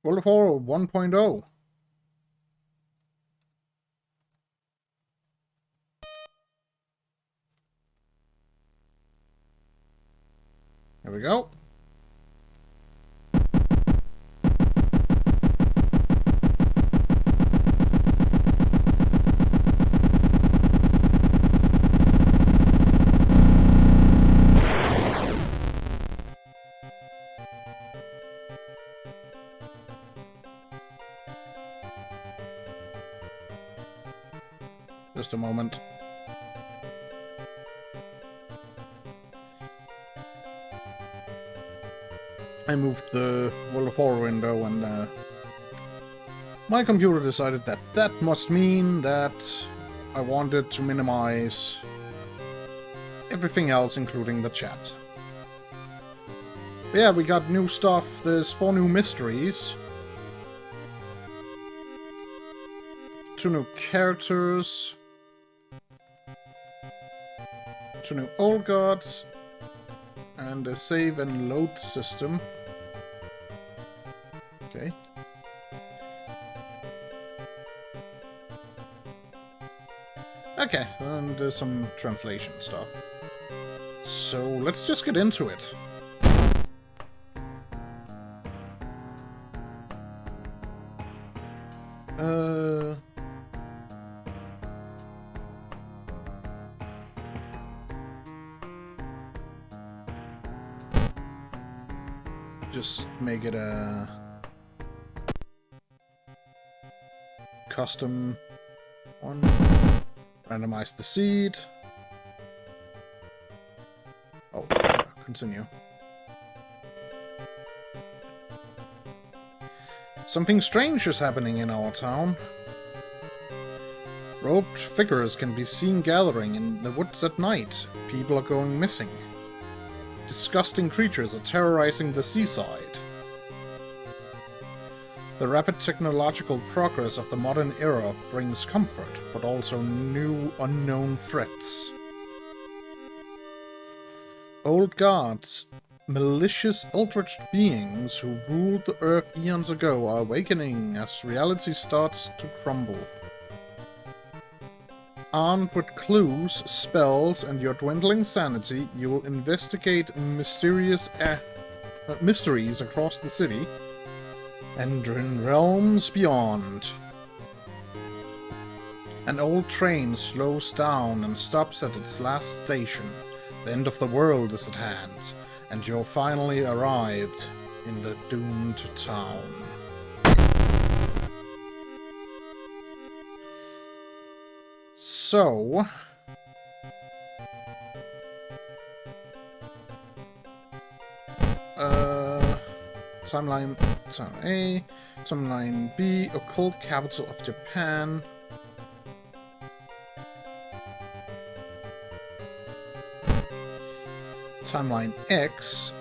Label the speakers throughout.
Speaker 1: World of Horror 1.0. There we go. Just a moment. I moved the World of Horror window and my computer decided that that must mean that I wanted to minimize everything else, including the chat. But yeah, we got new stuff. There's 4 new mysteries. 2 new characters. 2 new old gods. And a save and load system. Okay. Okay, and there's some translation stuff. So let's just get into it. Just make it a custom one. Randomize the seed. Oh, continue. Something strange is happening in our town. Robed figures can be seen gathering in the woods at night. People are going missing. Disgusting creatures are terrorizing the seaside. The rapid technological progress of the modern era brings comfort, but also new unknown threats. Old gods, malicious eldritch beings who ruled the earth eons ago, are awakening as reality starts to crumble. Armed with clues, spells, and your dwindling sanity, you will investigate mysterious mysteries across the city and in realms beyond. An old train slows down and stops at its last station. The end of the world is at hand, and you're finally arrived in the doomed town. So, timeline A, timeline B, occult capital of Japan. Timeline X,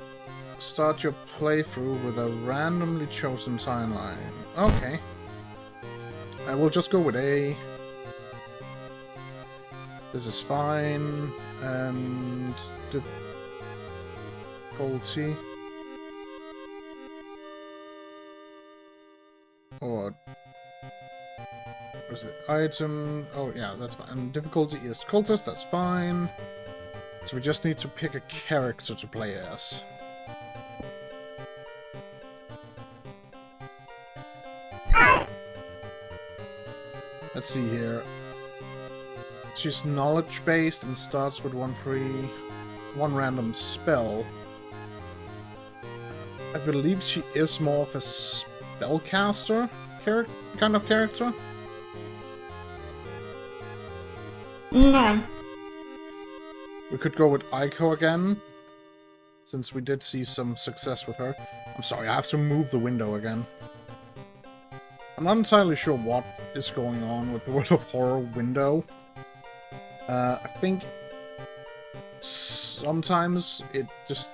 Speaker 1: start your playthrough with a randomly chosen timeline. Okay. I will just go with A. This is fine, and difficulty, or what is it? Item. Oh yeah, that's fine. And difficulty is cultist. That's fine. So we just need to pick a character to play as. Let's see here. She's knowledge-based and starts with one random spell. I believe she is more of a spellcaster kind of character.
Speaker 2: No.
Speaker 1: We could go with Aiko again, since we did see some success with her. I'm sorry, I have to move the window again. I'm not entirely sure what is going on with the World of Horror window. I think sometimes it just...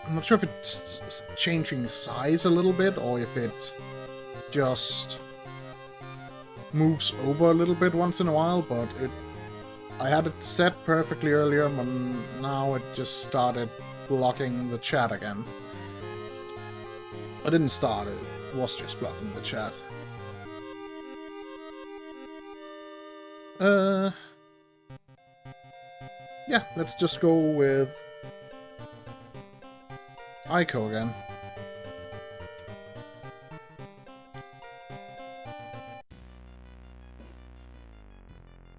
Speaker 1: I'm not sure if it's changing size a little bit, or if it just moves over a little bit once in a while, but I had it set perfectly earlier, but now it just started blocking the chat again. I didn't start it. was just blocking the chat. Yeah, let's just go with Iko again.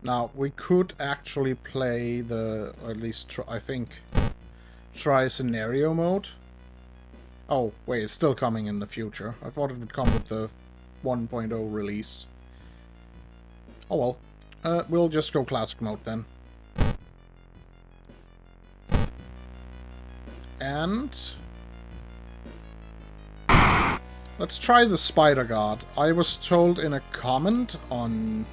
Speaker 1: Now, we could actually play the, or at least I think, try scenario mode. Oh, wait, it's still coming in the future. I thought it would come with the 1.0 release. Oh well. We'll just go classic mode then. And let's try the Spider Guard. I was told in a comment on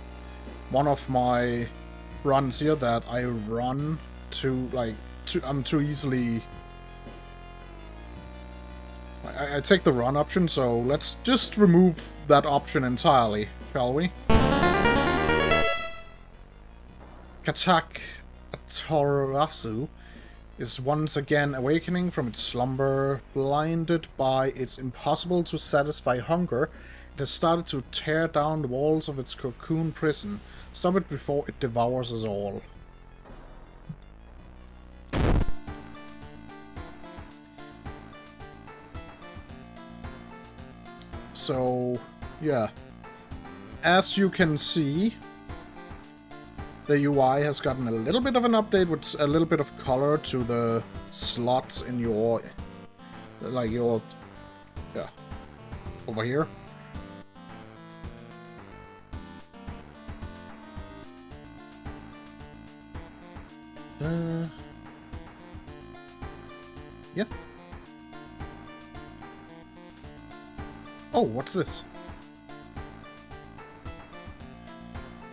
Speaker 1: one of my runs here that I run I'm too easily... I take the run option, so let's just remove that option entirely, shall we? Katak Atorasu is once again awakening from its slumber. Blinded by its impossible to satisfy hunger, it has started to tear down the walls of its cocoon prison. Stop it before it devours us all. So, yeah. As you can see, the UI has gotten a little bit of an update with a little bit of color to the slots in your... yeah, over here. Yeah. Oh, what's this?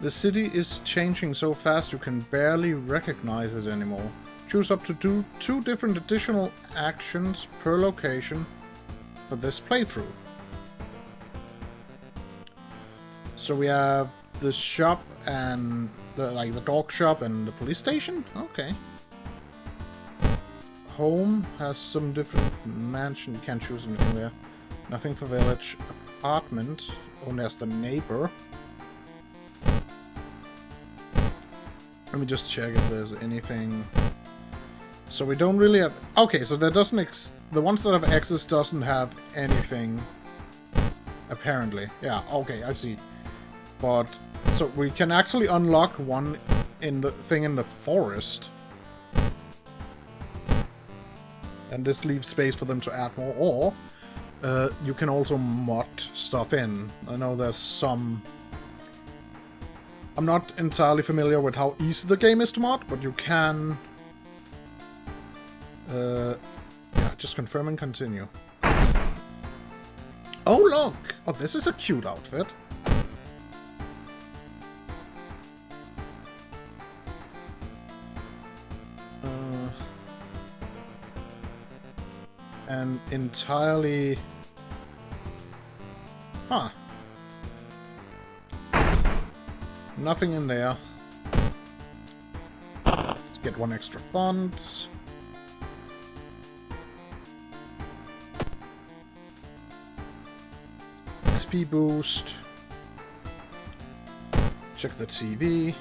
Speaker 1: The city is changing so fast you can barely recognize it anymore. Choose up to two different additional actions per location for this playthrough. So we have the shop and the dog shop and the police station? Okay. Home has some different mansion. You can't choose anything there. Nothing for village. Apartment. Oh, there's the neighbor. Let me just check if there's anything. So we don't really have... Okay, so there doesn't... The ones that have X's doesn't have anything. Apparently. Yeah, okay, I see. But... So we can actually unlock one in the thing in the forest. And this leaves space for them to add more. Or... you can also mod stuff in. I know there's some... I'm not entirely familiar with how easy the game is to mod, but you can... yeah, just confirm and continue. Oh, look! Oh, this is a cute outfit. And entirely... Huh. Nothing in there. Let's get one extra font. XP boost. Check the TV.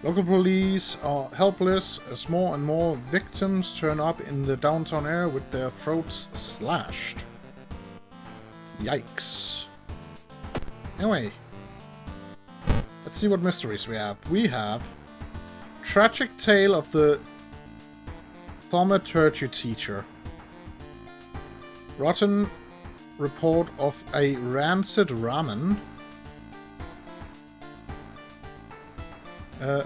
Speaker 1: Local police are helpless as more and more victims turn up in the downtown area with their throats slashed. Yikes. Anyway, let's see what mysteries we have. We have Tragic Tale of the Thaumaturgy Teacher. Rotten Report of a Rancid Ramen.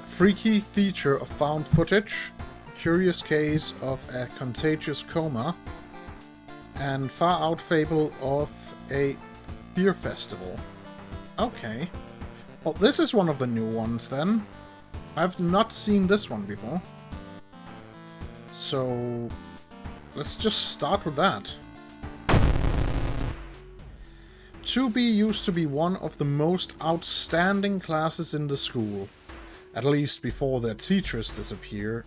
Speaker 1: Freaky Feature of Found Footage. Curious Case of a Contagious Coma. And Far Out Fable of a Beer Festival. Okay. Well, this is one of the new ones, then. I've not seen this one before. So... let's just start with that. 2B used to be one of the most outstanding classes in the school. At least before their teacher's disappearance.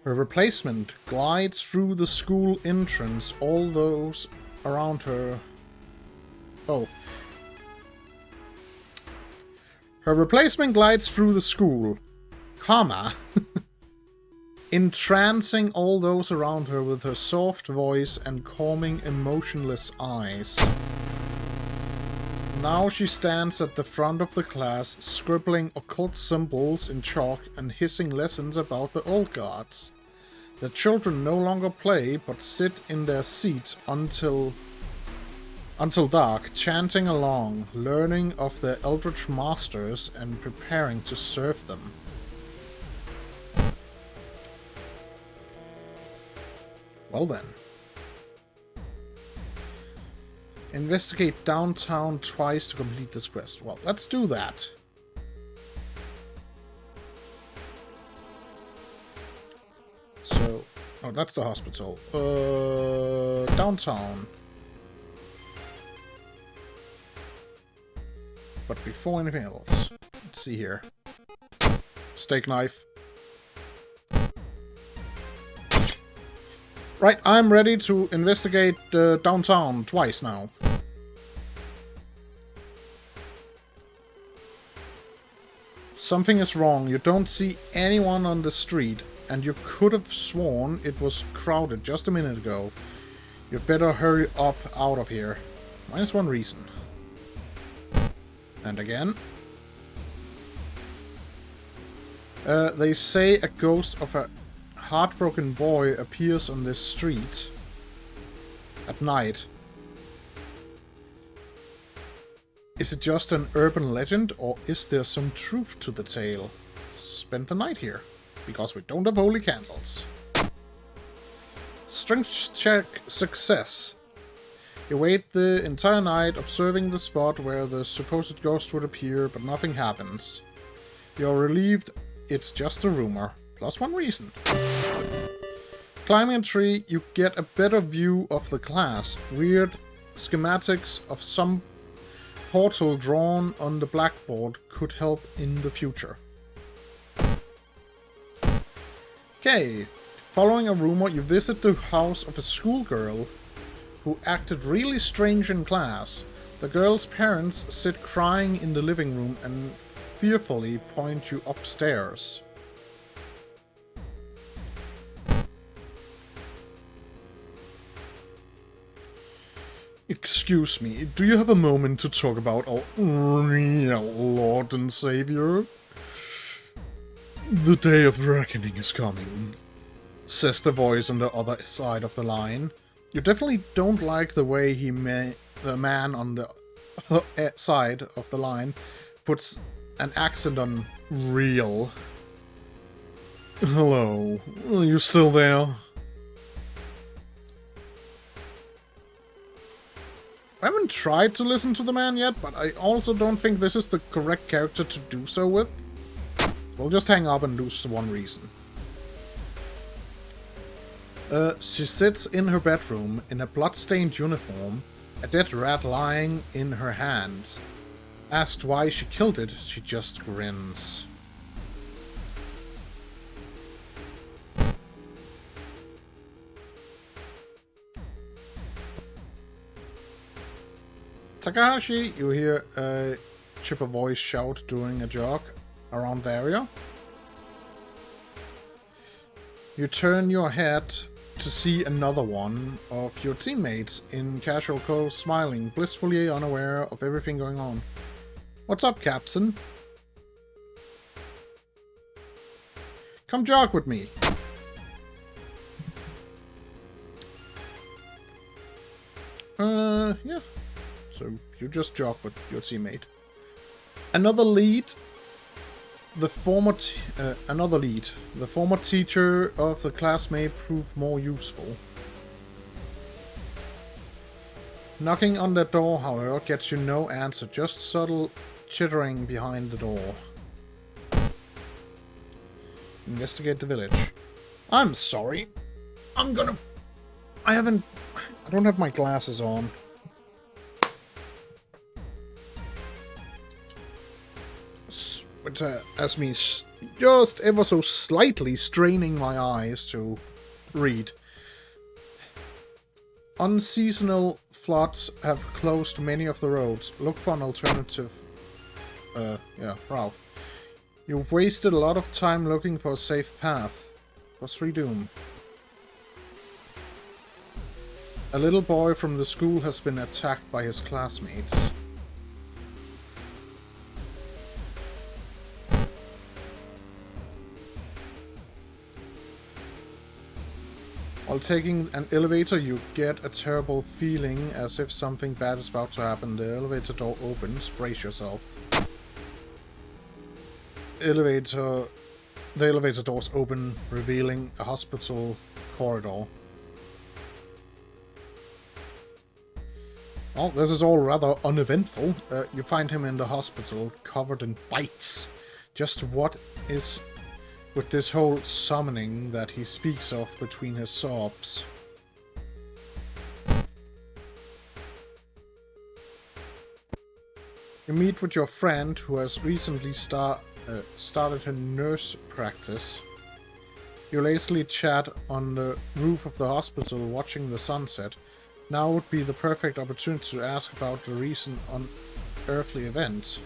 Speaker 1: Her replacement glides through the school entrance, all those around her... Oh. Her replacement glides through the school, comma, entrancing all those around her with her soft voice and calming, emotionless eyes. Now she stands at the front of the class, scribbling occult symbols in chalk and hissing lessons about the old gods. The children no longer play, but sit in their seats until dark, chanting along, learning of their eldritch masters and preparing to serve them. Well then. Investigate downtown twice to complete this quest. Well, let's do that. So, oh, that's the hospital. Downtown. But before anything else, let's see here. Steak knife. Right, I'm ready to investigate downtown twice now. Something is wrong. You don't see anyone on the street, and you could have sworn it was crowded just a minute ago. You better hurry up out of here. Minus one reason. And again. They say a ghost of a heartbroken boy appears on this street at night. Is it just an urban legend, or is there some truth to the tale? Spend the night here, because we don't have holy candles. Strength check success. You wait the entire night observing the spot where the supposed ghost would appear, but nothing happens. You're relieved it's just a rumor. Plus one reason. Climbing a tree, you get a better view of the class. Weird schematics of some portal drawn on the blackboard could help in the future. Okay. Following a rumor, you visit the house of a schoolgirl who acted really strange in class. The girl's parents sit crying in the living room and fearfully point you upstairs. Excuse me, do you have a moment to talk about our real Lord and Savior? The day of reckoning is coming, says the voice on the other side of the line. You definitely don't like the way the man on the other side of the line puts an accent on real. Hello, are you still there? I haven't tried to listen to the man yet, but I also don't think this is the correct character to do so with. We'll just hang up and lose one reason. She sits in her bedroom in a blood-stained uniform, a dead rat lying in her hands. Asked why she killed it, she just grins. Takahashi, you hear a chipper voice shout during a jog around the area. You turn your head to see another one of your teammates in casual clothes smiling, blissfully unaware of everything going on. What's up, Captain? Come jog with me. Yeah. So you just jog with your teammate. Another lead. The former teacher of the class may prove more useful. Knocking on the door, however, gets you no answer, just subtle chittering behind the door. Investigate the village. I'm sorry. I don't have my glasses on. which has me just ever so slightly straining my eyes to read. Unseasonal floods have closed many of the roads. Look for an alternative route. You've wasted a lot of time looking for a safe path. What's free doom? A little boy from the school has been attacked by his classmates. While taking an elevator, you get a terrible feeling as if something bad is about to happen. The elevator door opens. Brace yourself. The elevator doors open, revealing a hospital corridor. Well, this is all rather uneventful. You find him in the hospital, covered in bites. Just what is with this whole summoning that he speaks of between his sobs? You meet with your friend who has recently started her nurse practice. You lazily chat on the roof of the hospital watching the sunset. Now would be the perfect opportunity to ask about the recent unearthly events.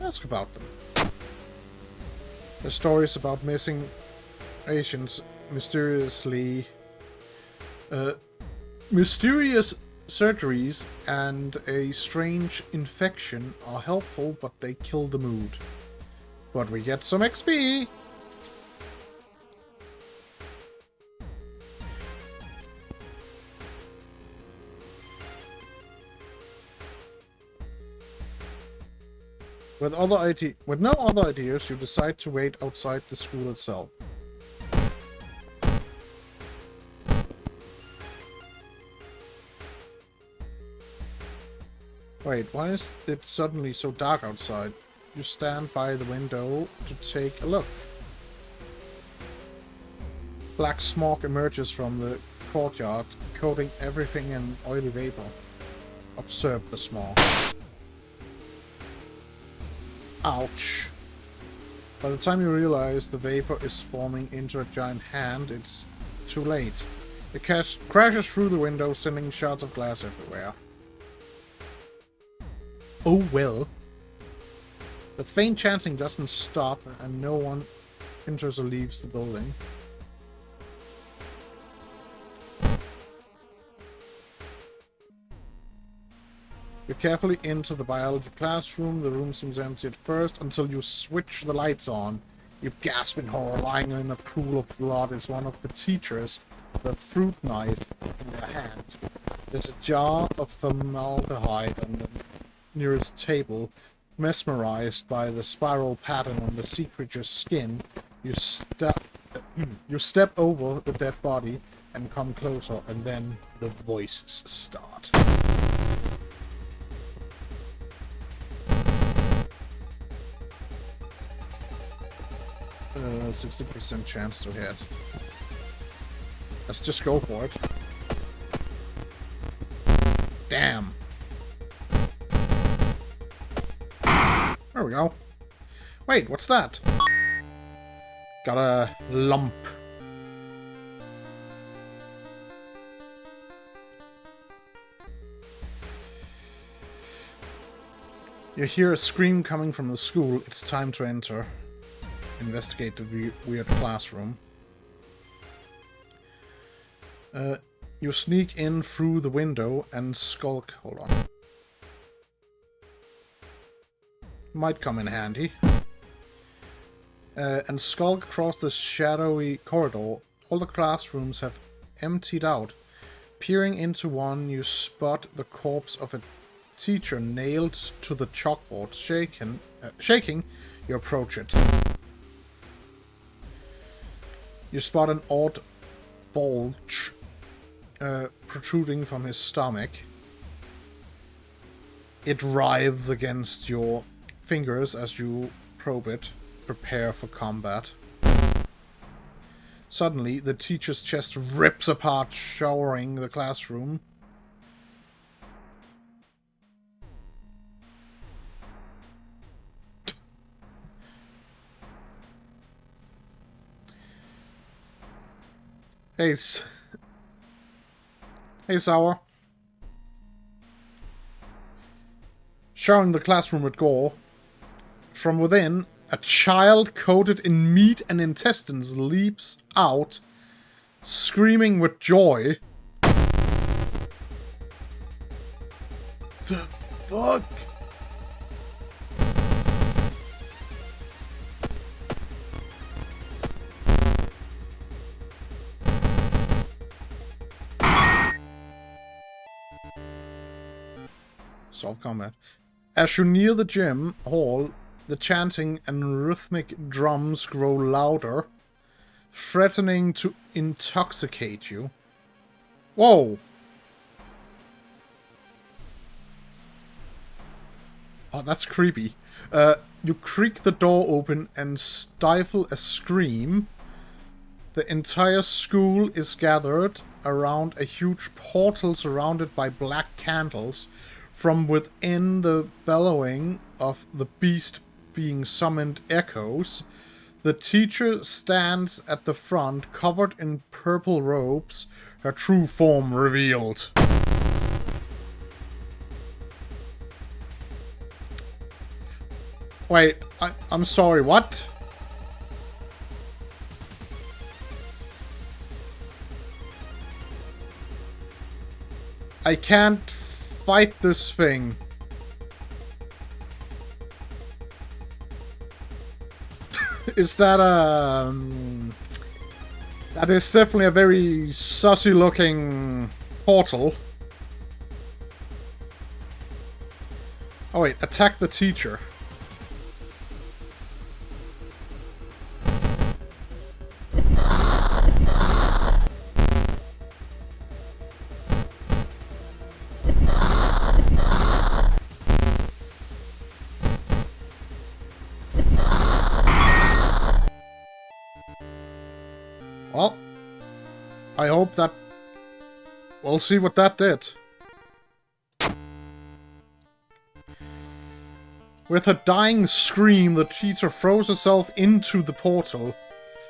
Speaker 1: Ask about them. The stories about missing patients, mysterious surgeries, and a strange infection are helpful, but they kill the mood. But we get some XP! With no other ideas, you decide to wait outside the school itself. Wait, why is it suddenly so dark outside? You stand by the window to take a look. Black smoke emerges from the courtyard, coating everything in oily vapor. Observe the smoke. Ouch. By the time you realize the vapor is forming into a giant hand, it's too late. It crashes through the window, sending shards of glass everywhere. Oh well. The faint chanting doesn't stop, and no one enters or leaves the building. You carefully enter the biology classroom. The room seems empty at first, until you switch the lights on. You gasp in horror. Lying in a pool of blood is one of the teachers with a fruit knife in their hand. There's a jar of formaldehyde on the nearest table. Mesmerized by the spiral pattern on the sea creature's skin, you step over the dead body and come closer, and then the voices start. 60% chance to hit. Let's just go for it. Damn. There we go. Wait, what's that? Got a lump. You hear a scream coming from the school. It's time to enter. Investigate the weird classroom. You sneak in through the window and skulk. Hold on. Might come in handy. And skulk across the shadowy corridor. All the classrooms have emptied out. Peering into one, you spot the corpse of a teacher nailed to the chalkboard. Shaking, you approach it. You spot an odd bulge protruding from his stomach. It writhes against your fingers as you probe it. Prepare for combat. Suddenly, the teacher's chest rips apart, showering the classroom. Hey, hey, Sour. Showering the classroom with gore. From within, a child coated in meat and intestines leaps out, screaming with joy. The fuck? Soft combat. As you near the gym hall, the chanting and rhythmic drums grow louder, threatening to intoxicate you. Whoa! Oh, that's creepy. You creak the door open and stifle a scream. The entire school is gathered around a huge portal surrounded by black candles. From within, the bellowing of the beast being summoned echoes. The teacher stands at the front, covered in purple robes, her true form revealed. Wait, I'm sorry, what? I can't fight this thing. Is that that is definitely a very sussy looking portal. Oh wait, attack the teacher. Well, I hope that... we'll see what that did. With a dying scream, the teacher throws herself into the portal.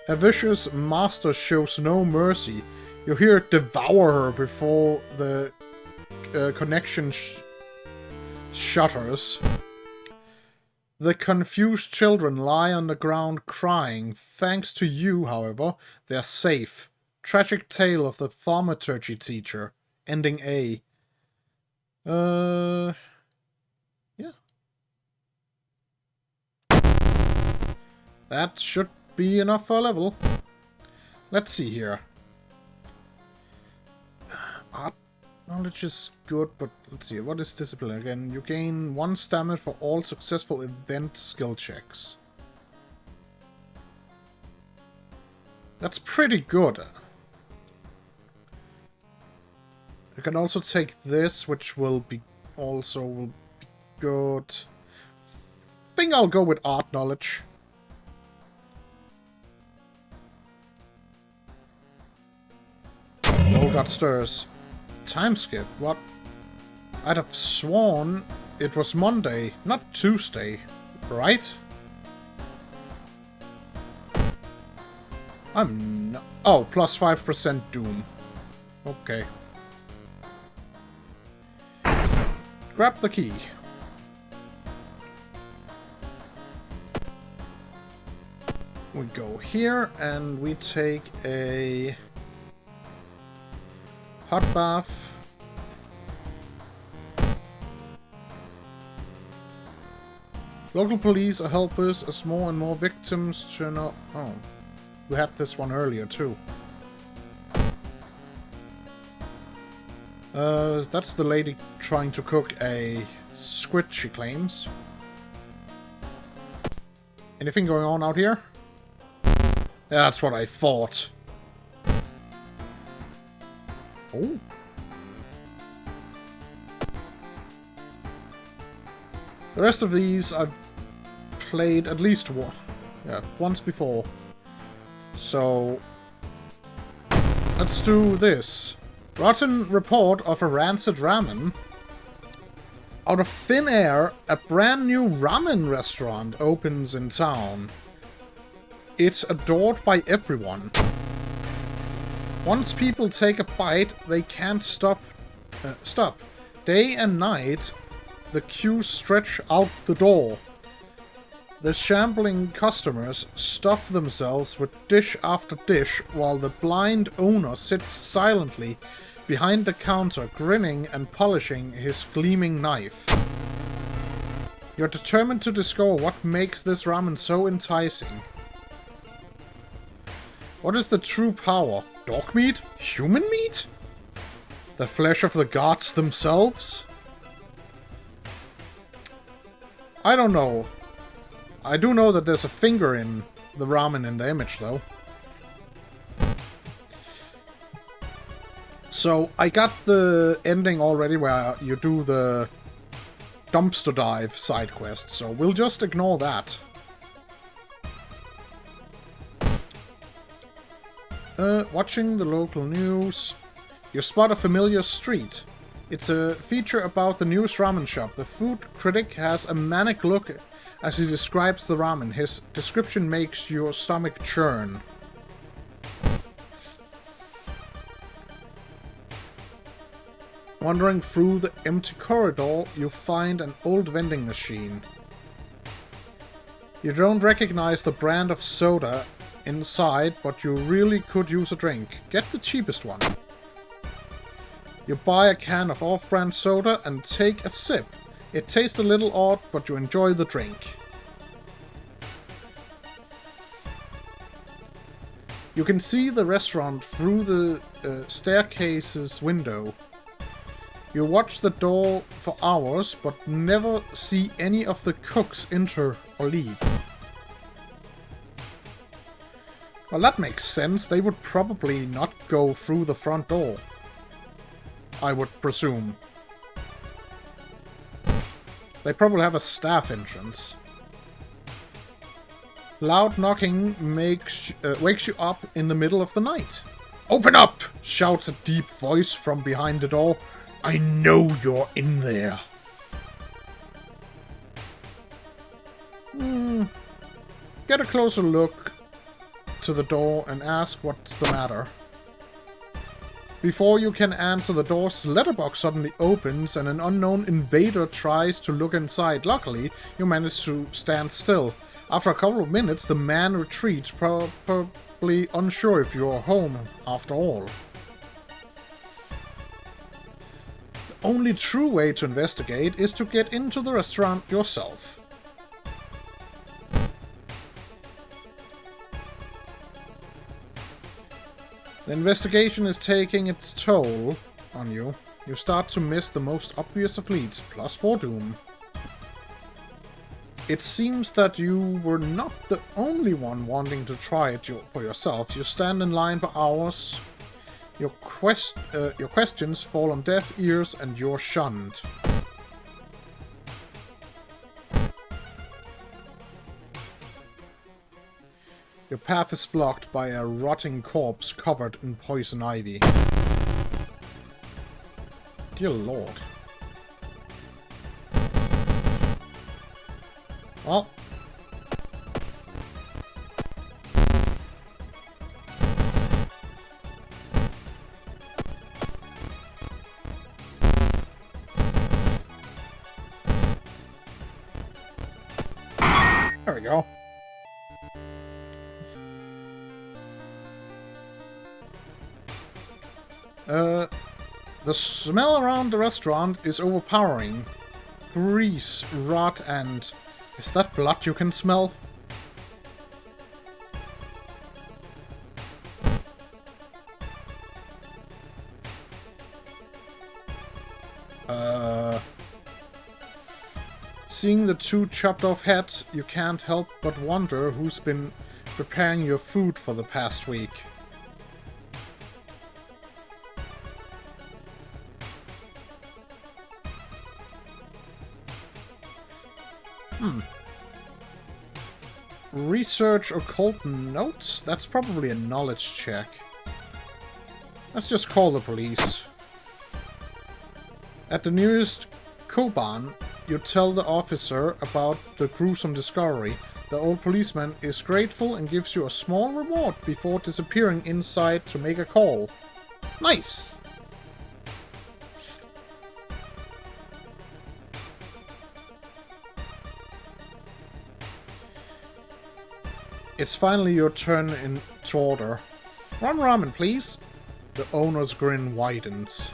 Speaker 1: Her vicious master shows no mercy. You hear it devour her before the connection shutters. The confused children lie on the ground crying. Thanks to you, however, they're safe. Tragic tale of the thaumaturgy teacher. Ending A. Yeah. That should be enough for a level. Let's see here. Art knowledge is good, but let's see. What is discipline again? You gain 1 stamina for all successful event skill checks. That's pretty good. You can also take this, which will be good. I think I'll go with art knowledge. Oh, got stirs. Time skip? What? I'd have sworn it was Monday, not Tuesday, right? I'm not... oh, plus 5% Doom. Okay. Grab the key. We go here and we take a hot bath. Local police are helpers as more and more victims turn up. Oh, we had this one earlier too. That's the lady trying to cook a squid, she claims. Anything going on out here? That's what I thought. Oh. The rest of these I've played at least once before. So let's do this. Rotten report of a rancid ramen. Out of thin air, a brand new ramen restaurant opens in town. It's adored by everyone. Once people take a bite, they can't stop. Day and night, the queues stretch out the door. The shambling customers stuff themselves with dish after dish while the blind owner sits silently behind the counter, grinning and polishing his gleaming knife. You're determined to discover what makes this ramen so enticing. What is the true power? Dog meat? Human meat? The flesh of the gods themselves? I don't know. I do know that there's a finger in the ramen in the image, though. So, I got the ending already where you do the dumpster dive side quest, so we'll just ignore that. Watching the local news. You spot a familiar street. It's a feature about the news ramen shop. The food critic has a manic look as he describes the ramen. His description makes your stomach churn. Wandering through the empty corridor, you find an old vending machine. You don't recognize the brand of soda inside, but you really could use a drink. Get the cheapest one. You buy a can of off-brand soda and take a sip. It tastes a little odd, but you enjoy the drink. You can see the restaurant through the staircase's window. You watch the door for hours, but never see any of the cooks enter or leave. Well, that makes sense. They would probably not go through the front door, I would presume. They probably have a staff entrance. Loud knocking wakes you up in the middle of the night. "Open up!" shouts a deep voice from behind the door. "I know you're in there." Get a closer look to the door and ask what's the matter. Before you can answer, the door's letterbox suddenly opens and an unknown invader tries to look inside. Luckily, you manage to stand still. After a couple of minutes, the man retreats, probably unsure if you're home after all. The only true way to investigate is to get into the restaurant yourself. The investigation is taking its toll on you. You start to miss the most obvious of leads, +4 Doom. It seems that you were not the only one wanting to try it for yourself. You stand in line for hours. Your questions fall on deaf ears and you're shunned. Your path is blocked by a rotting corpse covered in poison ivy. Dear Lord. Well. There we go. The smell around the restaurant is overpowering. Grease, rot, and... Is that blood you can smell? Seeing the two chopped off heads, you can't help but wonder who's been preparing your food for the past week. Research occult notes? That's probably a knowledge check. Let's just call the police. At the nearest Koban, you tell the officer about the gruesome discovery. The old policeman is grateful and gives you a small reward before disappearing inside to make a call. Nice! It's finally your turn to order. One ramen, please. The owner's grin widens.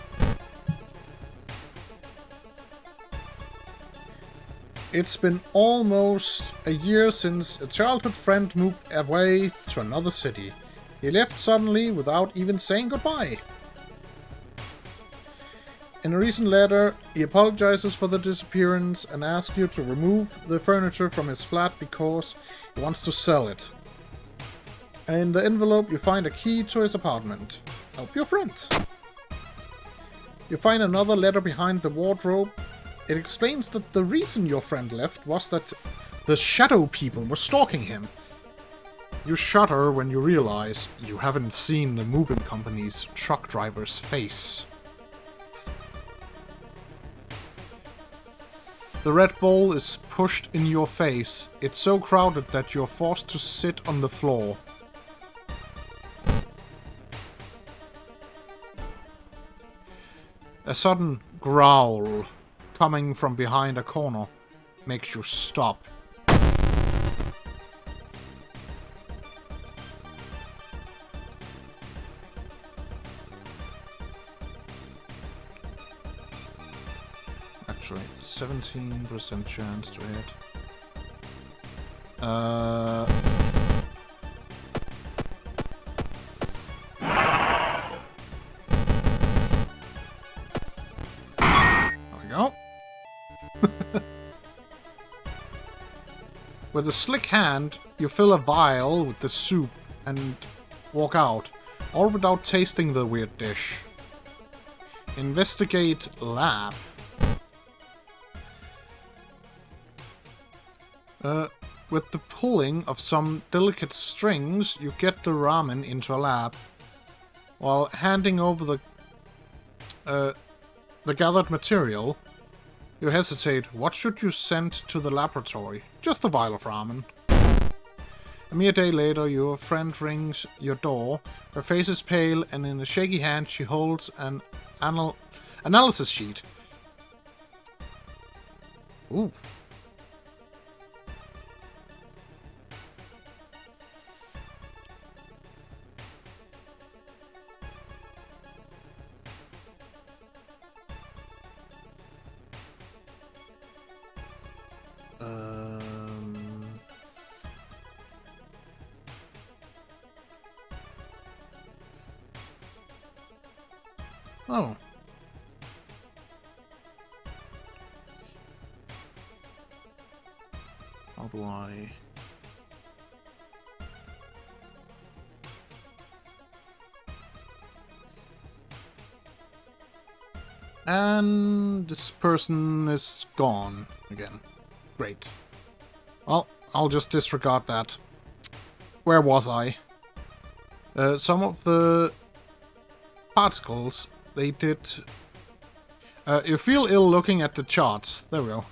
Speaker 1: It's been almost a year since a childhood friend moved away to another city. He left suddenly without even saying goodbye. In a recent letter, he apologizes for the disappearance and asks you to remove the furniture from his flat because he wants to sell it. In the envelope, you find a key to his apartment. Help your friend. You find another letter behind the wardrobe. It explains that the reason your friend left was that the shadow people were stalking him. You shudder when you realize you haven't seen the moving company's truck driver's face. The Red Bull is pushed in your face. It's so crowded that you're forced to sit on the floor. A sudden growl coming from behind a corner makes you stop. Actually, 17% chance to hit. There we go. With a slick hand, you fill a vial with the soup and walk out, all without tasting the weird dish. Investigate lab. With the pulling of some delicate strings, you get the ramen into a lab. While handing over the gathered material, you hesitate. What should you send to the laboratory? Just a vial of ramen. A mere day later, your friend rings your door. Her face is pale, and in a shaky hand she holds an analysis sheet. Ooh. Oh. How do I... And this person is gone again. Great. Well, I'll just disregard that. Where was I? Some of the particles, they did... you feel ill looking at the charts. There we go.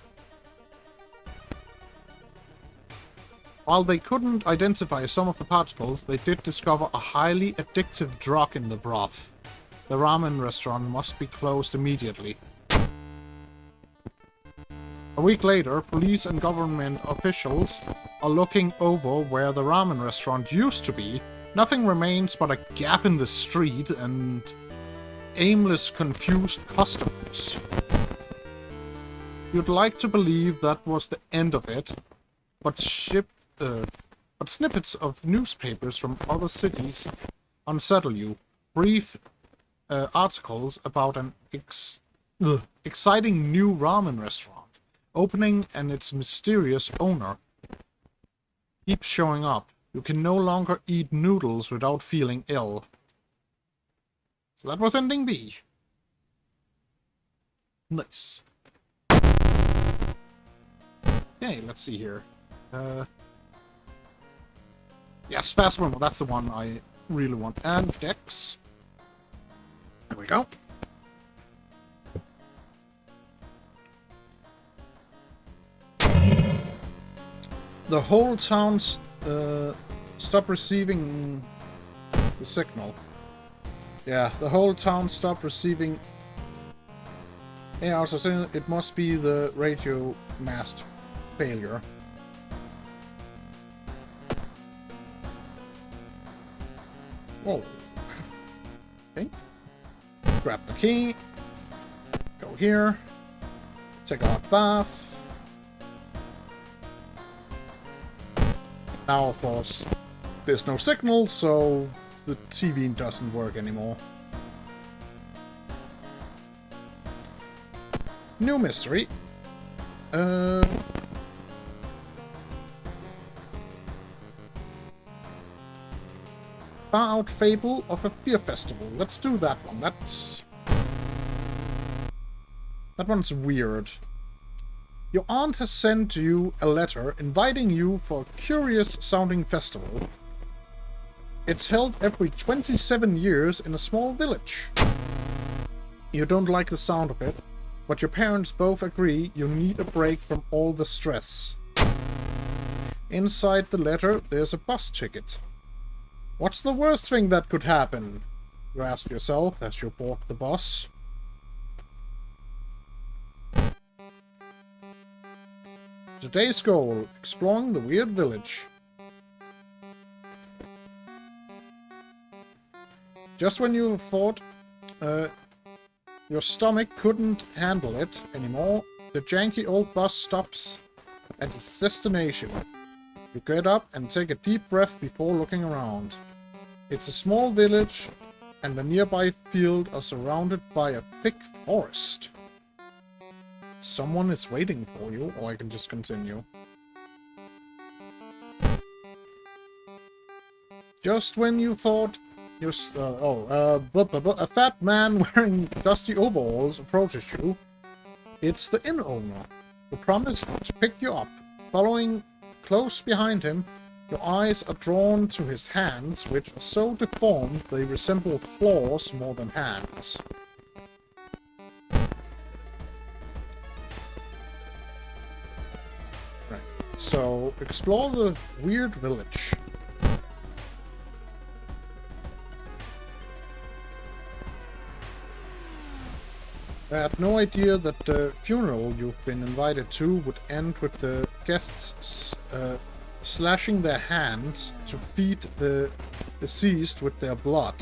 Speaker 1: While they couldn't identify some of the particles, they did discover a highly addictive drug in the broth. The ramen restaurant must be closed immediately. A week later, police and government officials are looking over where the ramen restaurant used to be. Nothing remains but a gap in the street and aimless, confused customers. You'd like to believe that was the end of it, but snippets of newspapers from other cities unsettle you. Brief articles about an exciting new ramen restaurant opening and its mysterious owner keep showing up. You can no longer eat noodles without feeling ill. So that was ending B. Nice. Okay, let's see here. Yes, fast one. That's the one I really want. And Dex. There we go. The whole town stopped receiving the signal. Yeah, the whole town stopped receiving. Yeah, I was saying it must be the radio mast failure. Whoa. Okay. Grab the key. Go here. Take a hot bath. Now, of course, there's no signal, so the TV doesn't work anymore. New mystery. Far out fable of a beer festival. Let's do that one. That one's weird. Your aunt has sent you a letter inviting you for a curious-sounding festival. It's held every 27 years in a small village. You don't like the sound of it, but your parents both agree you need a break from all the stress. Inside the letter, there's a bus ticket. What's the worst thing that could happen? You ask yourself as you board the bus. Today's goal, exploring the weird village. Just when you thought your stomach couldn't handle it anymore, the janky old bus stops at its destination. You get up and take a deep breath before looking around. It's a small village, and the nearby fields are surrounded by a thick forest. Someone is waiting for you, or I can just continue. Just when you thought a fat man wearing dusty overalls approaches you. It's the inn owner, who promised to pick you up. Following close behind him, your eyes are drawn to his hands, which are so deformed they resemble claws more than hands. Right, so explore the weird village. I had no idea that the funeral you've been invited to would end with the guests slashing their hands to feed the deceased with their blood.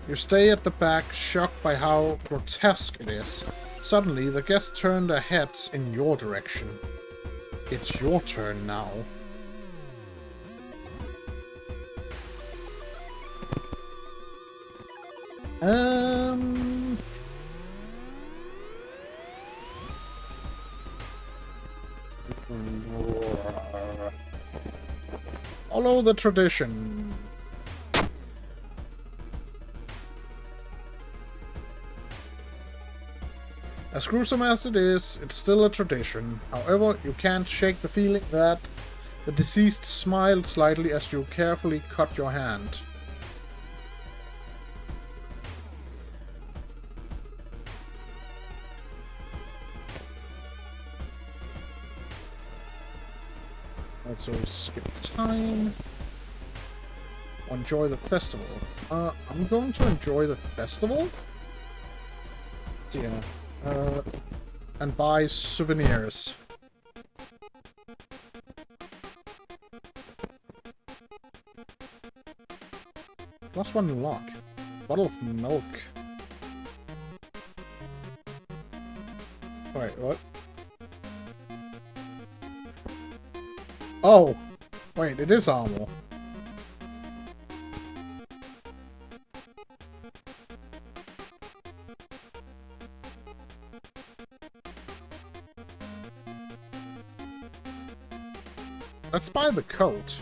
Speaker 1: You stay at the back, shocked by how grotesque it is. Suddenly, the guests turn their heads in your direction. It's your turn now. Follow the tradition. As gruesome as it is, it's still a tradition. However, you can't shake the feeling that the deceased smiled slightly as you carefully cut your hand. Also skip time. Enjoy the festival. I'm going to enjoy the festival. So yeah. And buy souvenirs. Plus one luck. Bottle of milk. Wait, what? Oh! Wait, it is armor. Let's buy the coat.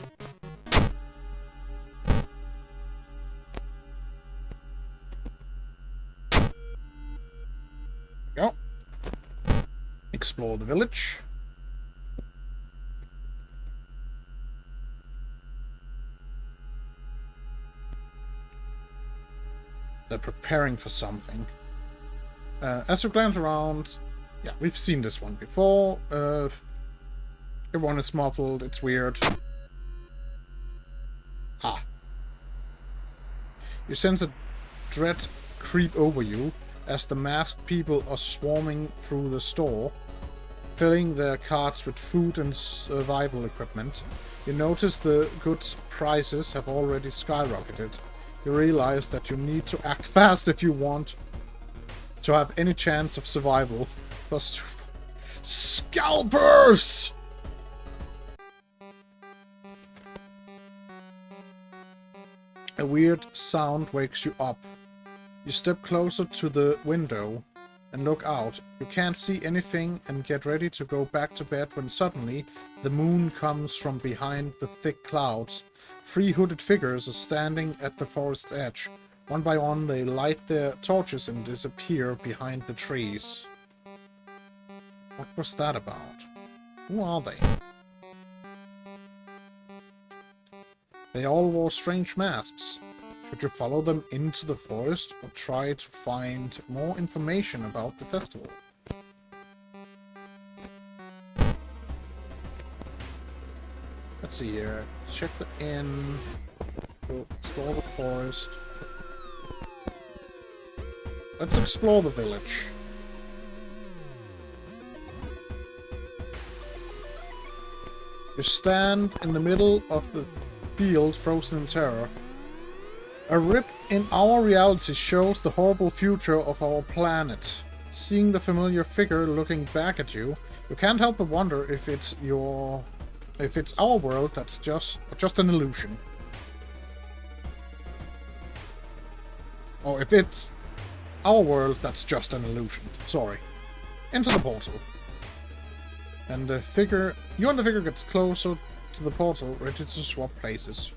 Speaker 1: Go. Explore the village. They're preparing for something. As you glance around, Yeah, we've seen this one before. Everyone is muffled. It's weird. Ah. You sense a dread creep over you as the masked people are swarming through the store, filling their carts with food and survival equipment. You notice the goods prices have already skyrocketed. You realize that you need to act fast if you want to have any chance of survival. Plus 2 scalpers! A weird sound wakes you up. You step closer to the window and look out. You can't see anything and get ready to go back to bed when suddenly the moon comes from behind the thick clouds. 3 hooded figures are standing at the forest's edge. One by one they light their torches and disappear behind the trees. What was that about? Who are they? They all wore strange masks. Should you follow them into the forest or try to find more information about the festival? Let's see here. Check the inn. Go explore the forest. Let's explore the village. You stand in the middle of the field, frozen in terror. A rip in our reality shows the horrible future of our planet. Seeing the familiar figure looking back at you, you can't help but wonder if it's our world that's just an illusion. Or if it's our world that's just an illusion. Sorry. Into the portal. And the figure... You and the figure gets closer to the portal, ready to swap places.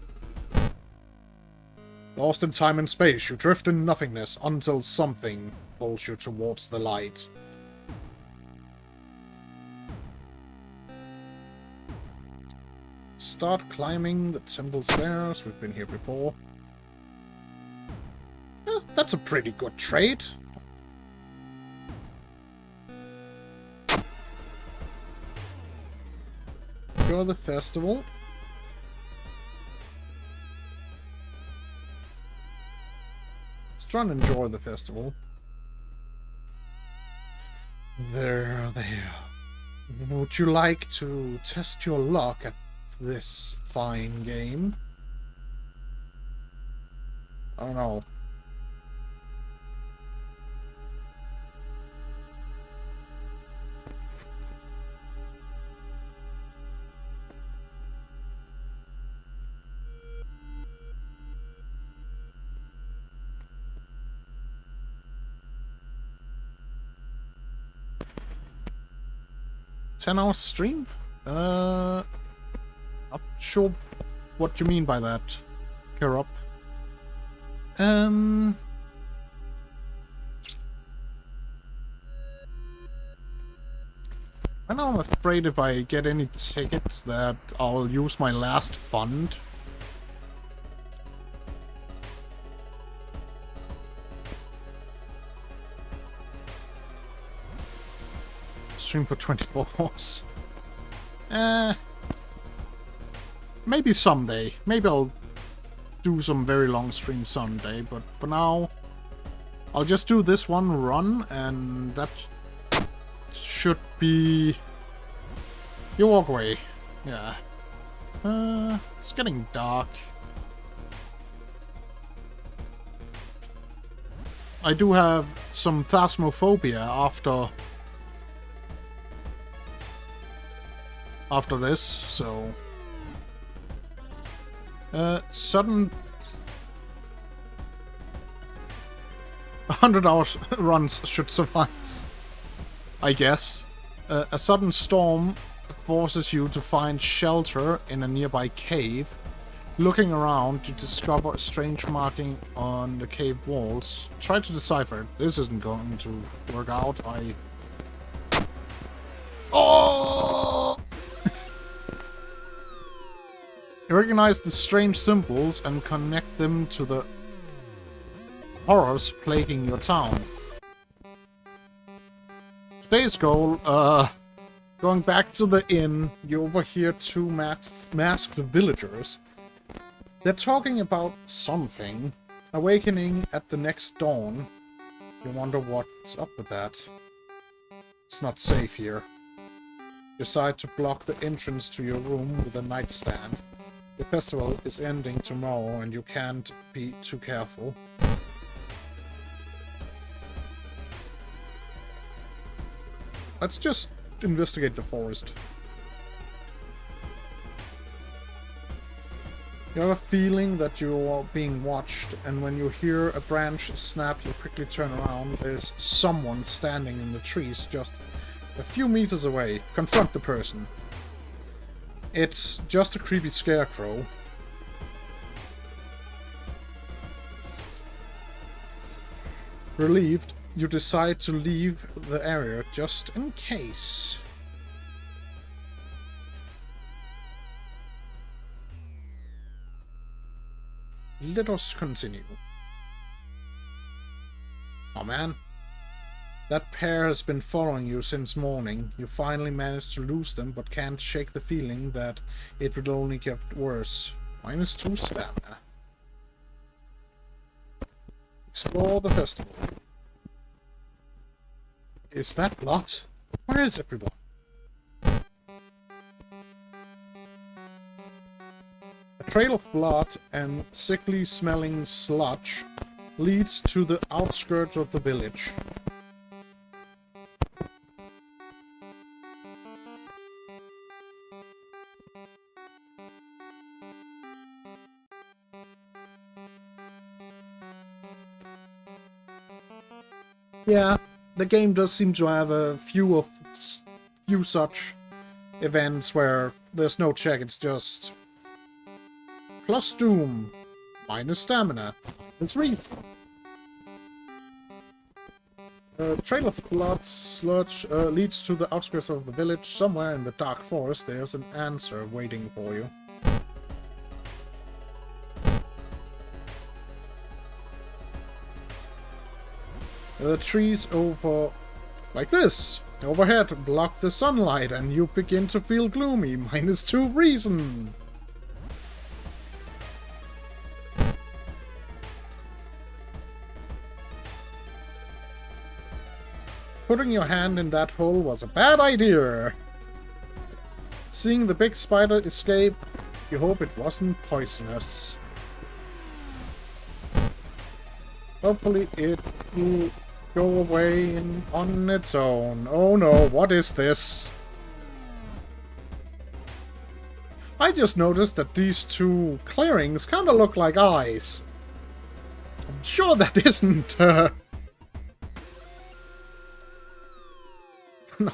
Speaker 1: Lost in time and space, you drift in nothingness until something pulls you towards the light. Start climbing the temple stairs. We've been here before. That's a pretty good trade. Go to the festival. Let's try and enjoy the festival. There. Would you like to test your luck at this fine game? I don't know. Ten-hour stream? Not sure what you mean by that, Kirop. I'm afraid if I get any tickets that I'll use my last fund. Stream for 24 hours. Maybe someday. Maybe I'll do some very long streams someday, but for now, I'll just do this one run, and that should be... You walk away. Yeah. It's getting dark. I do have some phasmophobia after this, so... sudden 100-hour runs should suffice, I guess. A sudden storm forces you to find shelter in a nearby cave. Looking around, you discover a strange marking on the cave walls. Try to decipher it. This isn't going to work out. Oh! You recognize the strange symbols and connect them to the horrors plaguing your town. Today's goal, going back to the inn, you overhear two masked villagers. They're talking about something. Awakening at the next dawn. You wonder what's up with that. It's not safe here. Decide to block the entrance to your room with a nightstand. The festival is ending tomorrow and you can't be too careful. Let's just investigate the forest. You have a feeling that you are being watched, and when you hear a branch snap, you quickly turn around. There's someone standing in the trees just a few meters away. Confront the person. It's just a creepy scarecrow. Relieved, you decide to leave the area just in case. Let us continue. Oh man. That pair has been following you since morning. You finally managed to lose them, but can't shake the feeling that it would only get worse. -2 stamina. Explore the festival. Is that blood? Where is everyone? A trail of blood and sickly smelling sludge leads to the outskirts of the village. Yeah, the game does seem to have a few such events where there's no check, it's just plus doom, minus stamina, minus wreath. A trail of blood sludge leads to the outskirts of the village. Somewhere in the dark forest there's an answer waiting for you. The trees overhead block the sunlight and you begin to feel gloomy. -2 reason. Putting your hand in that hole was a bad idea. Seeing the big spider escape, you hope it wasn't poisonous. Hopefully it will go away on its own. Oh no, what is this? I just noticed that these two clearings kind of look like eyes. I'm sure that isn't...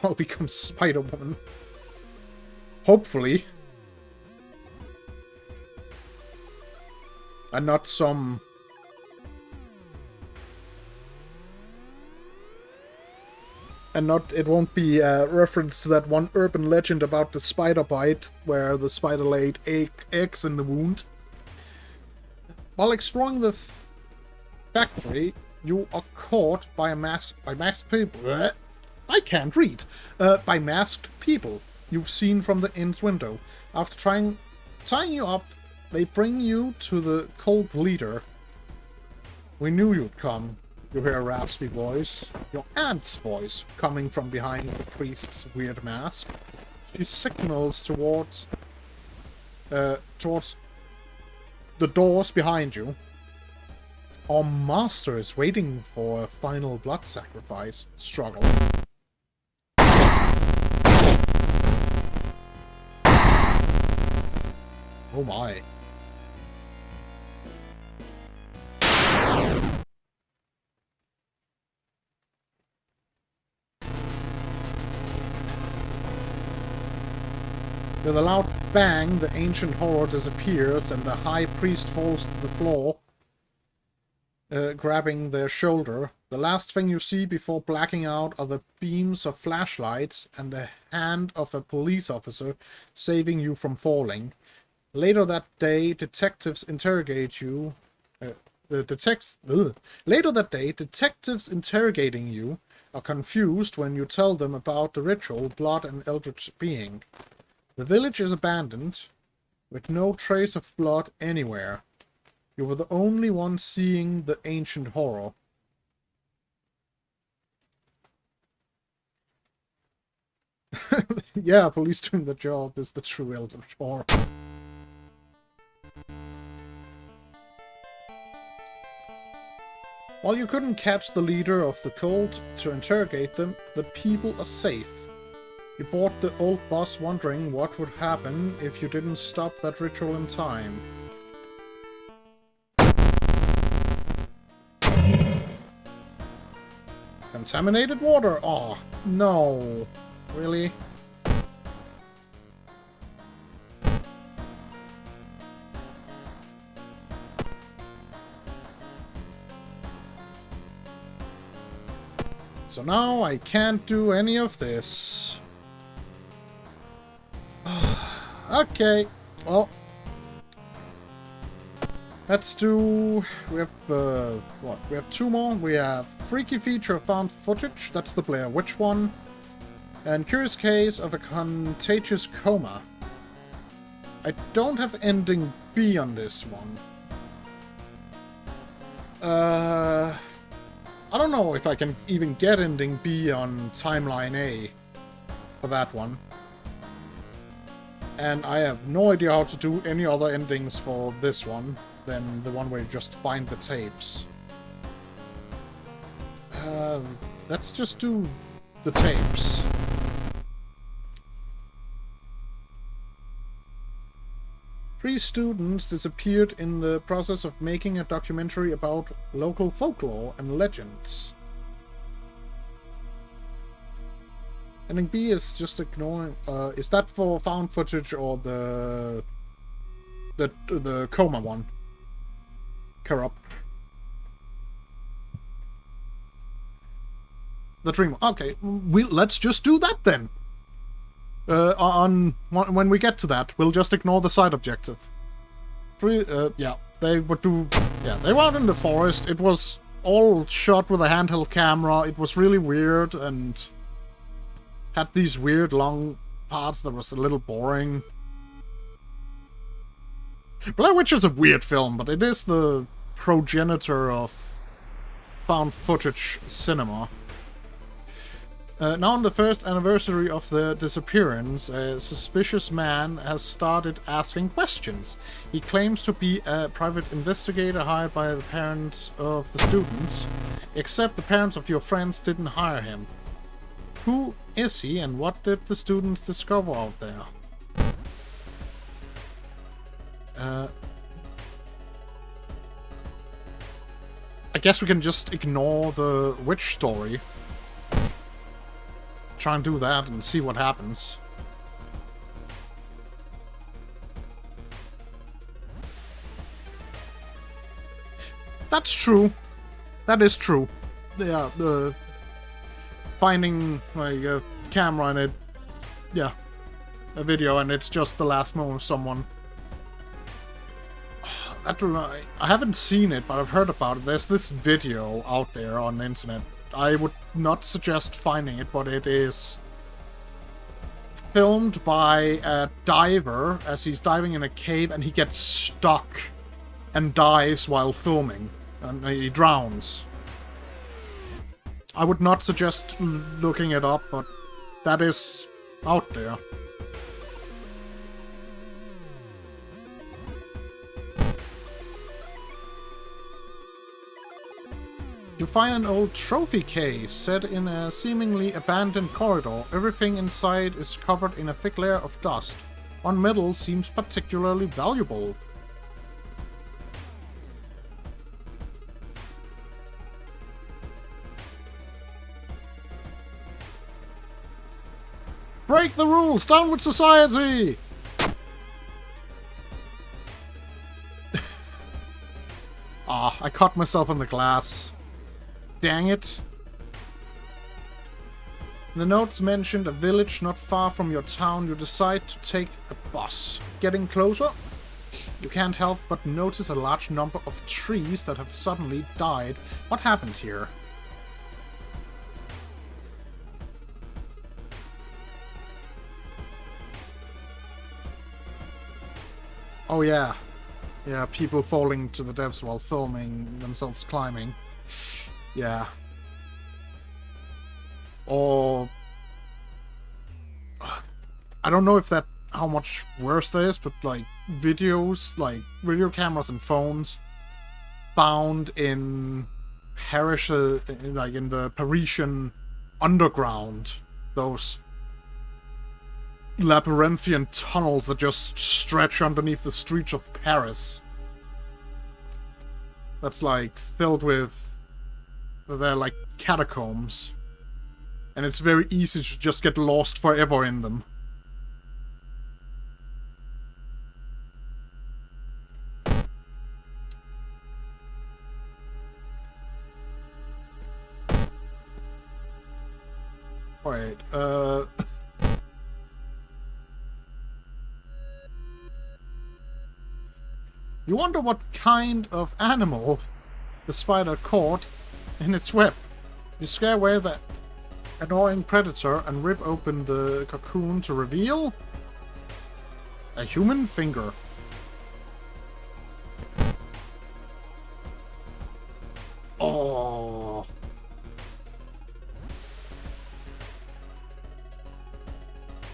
Speaker 1: I'll become Spider-Woman. Hopefully. And not some... And not, it won't be a reference to that one urban legend about the spider bite, where the spider laid eggs in the wound. While exploring the factory, you are caught by masked people. I can't read. By masked people you've seen from the inn's window. After tying you up, they bring you to the cult leader. We knew you'd come. You hear a raspy voice. Your aunt's voice coming from behind the priest's weird mask. She signals towards the doors behind you. Our master is waiting for a final blood sacrifice. Struggle. Oh my. With a loud bang, the ancient horror disappears and the high priest falls to the floor, grabbing their shoulder. The last thing you see before blacking out are the beams of flashlights and the hand of a police officer saving you from falling. Later that day, detectives interrogate you. Later that day, detectives interrogating you are confused when you tell them about the ritual, blood, and eldritch being. The village is abandoned, with no trace of blood anywhere. You were the only one seeing the ancient horror. Yeah, police doing the job is the true eldritch horror. While you couldn't catch the leader of the cult to interrogate them, the people are safe. You bought the old boss wondering what would happen if you didn't stop that ritual in time. Contaminated water! Oh, no. Really? So now I can't do any of this. Okay, well, let's do. We have what? We have two more. We have freaky feature found footage. That's the Blair Witch one, and curious case of a contagious coma. I don't have ending B on this one. I don't know if I can even get ending B on timeline A for that one. And I have no idea how to do any other endings for this one than the one where you just find the tapes. Let's just do the tapes. Three students disappeared in the process of making a documentary about local folklore and legends. Ending B is just ignoring. Is that for found footage or the coma one? Corrupt. The dream. Okay, let's just do that then. When we get to that, we'll just ignore the side objective. Yeah, they would do. Yeah, they were out in the forest. It was all shot with a handheld camera. It was really weird and had these weird long parts that was a little boring. Blair Witch is a weird film, but it is the progenitor of found footage cinema. Now on the first anniversary of the disappearance, a suspicious man has started asking questions. He claims to be a private investigator hired by the parents of the students, except the parents of your friends didn't hire him. Who is he and what did the students discover out there? I guess we can just ignore the witch story. Try and do that and see what happens. That's true. That is true. Yeah, the finding like a camera and it, yeah, a video and it's just the last moment of someone. I haven't seen it, but I've heard about it. There's this video out there on the internet. I would not suggest finding it, but it is filmed by a diver as he's diving in a cave and he gets stuck and dies while filming. And he drowns. I would not suggest looking it up, but that is out there. You find an old trophy case set in a seemingly abandoned corridor. Everything inside is covered in a thick layer of dust. One medal seems particularly valuable. Break the rules! Down with society! Ah, I caught myself in the glass. Dang it. The notes mentioned a village not far from your town. You decide to take a bus. Getting closer, you can't help but notice a large number of trees that have suddenly died. What happened here? Oh yeah. Yeah, people falling to the depths while filming themselves climbing. Yeah. Or... I don't know if that... how much worse that is, but like videos, like video cameras and phones found in Paris, like in the Parisian underground. Those labyrinthian tunnels that just stretch underneath the streets of Paris. That's like filled with... they're like catacombs. And it's very easy to just get lost forever in them. Wait, You wonder what kind of animal the spider caught in its web. You scare away the annoying predator and rip open the cocoon to reveal a human finger. Oh.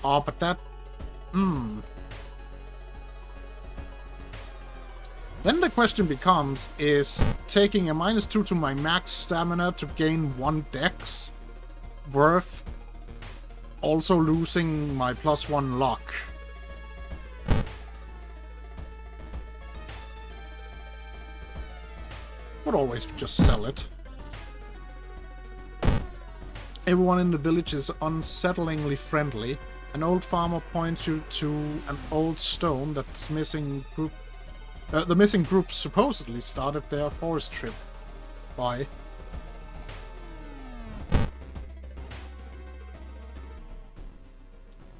Speaker 1: Oh, but that... Then the question becomes, is taking a -2 to my max stamina to gain 1 dex worth also losing my +1 luck? Would always just sell it. Everyone in the village is unsettlingly friendly. An old farmer points you to an old stone that's missing group. The missing group supposedly started their forest trip by.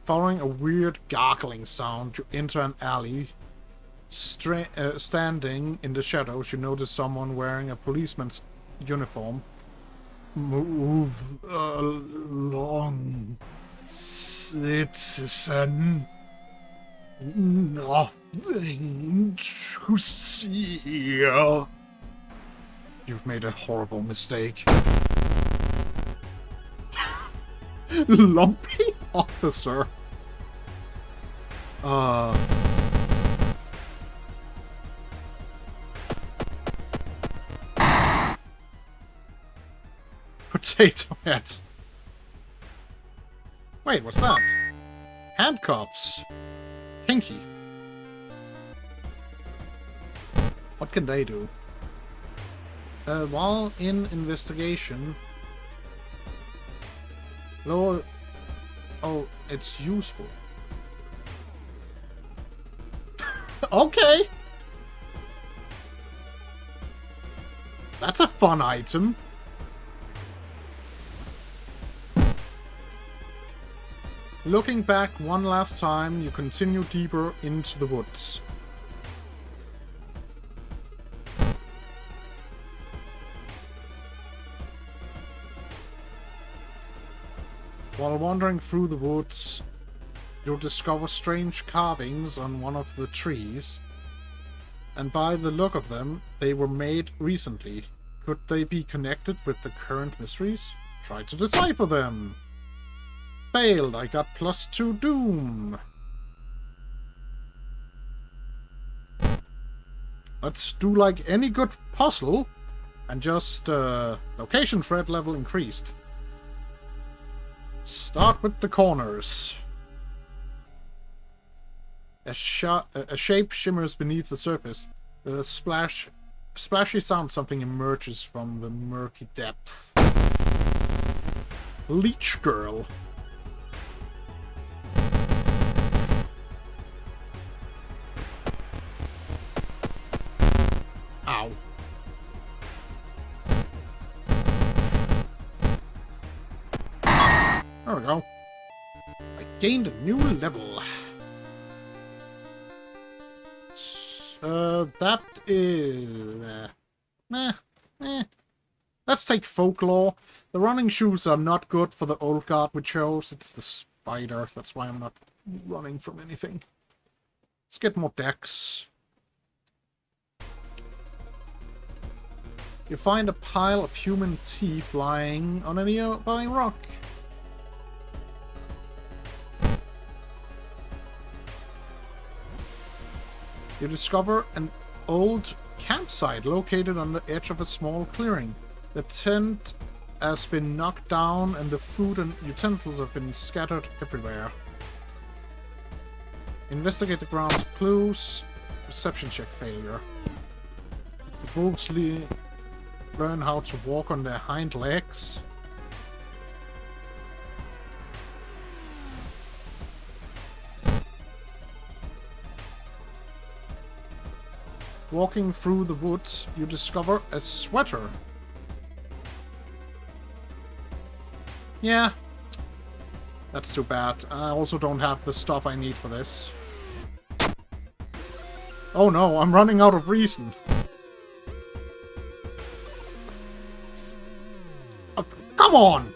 Speaker 1: Following a weird gargling sound, you enter an alley. Standing in the shadows, you notice someone wearing a policeman's uniform. Move along, citizen. Nothing to see. You've made a horrible mistake. Lumpy officer. Potato head. Wait, what's that? Handcuffs. Kinky. What can they do? While in investigation... Lower... Oh, it's useful. Okay! That's a fun item. Looking back one last time, you continue deeper into the woods. While wandering through the woods, you'll discover strange carvings on one of the trees. And by the look of them, they were made recently. Could they be connected with the current mysteries? Try to decipher them! Failed, I got +2 doom. Let's do like any good puzzle and just location threat level increased. Start with the corners. A shape shimmers beneath the surface. With a splashy sound, something emerges from the murky depths. Leech girl. Ow. There we go. I gained a new level. That is... Let's take folklore. The running shoes are not good for the old guard we chose. It's the spider. That's why I'm not running from anything. Let's get more decks. You find a pile of human teeth lying on a nearby rock. You discover an old campsite located on the edge of a small clearing. The tent has been knocked down and the food and utensils have been scattered everywhere. Investigate the grounds for clues. Perception check failure. The wolves learn how to walk on their hind legs. Walking through the woods, you discover a sweater. Yeah. That's too bad. I also don't have the stuff I need for this. Oh no, I'm running out of reason. Oh, come on!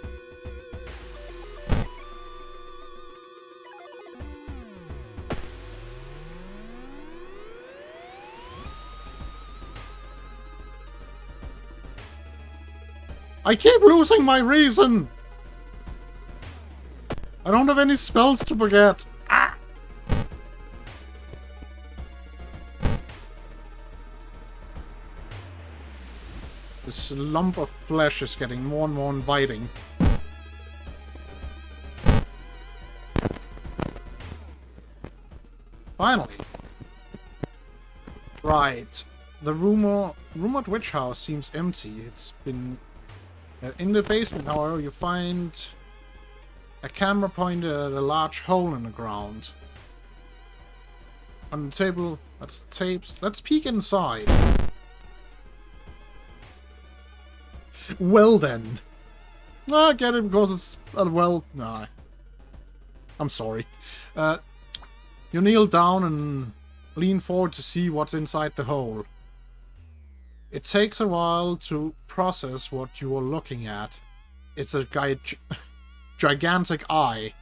Speaker 1: I keep losing my reason! I don't have any spells to forget. Ah. This lump of flesh is getting more and more inviting. Finally. Right. The rumored witch house seems empty. It's been... in the basement, however, you find a camera pointed at a large hole in the ground. On the table, that's the tapes. Let's peek inside. Well then. I get it because it's... well, nah. I'm sorry. You kneel down and lean forward to see what's inside the hole. It takes a while to process what you are looking at. It's a gigantic eye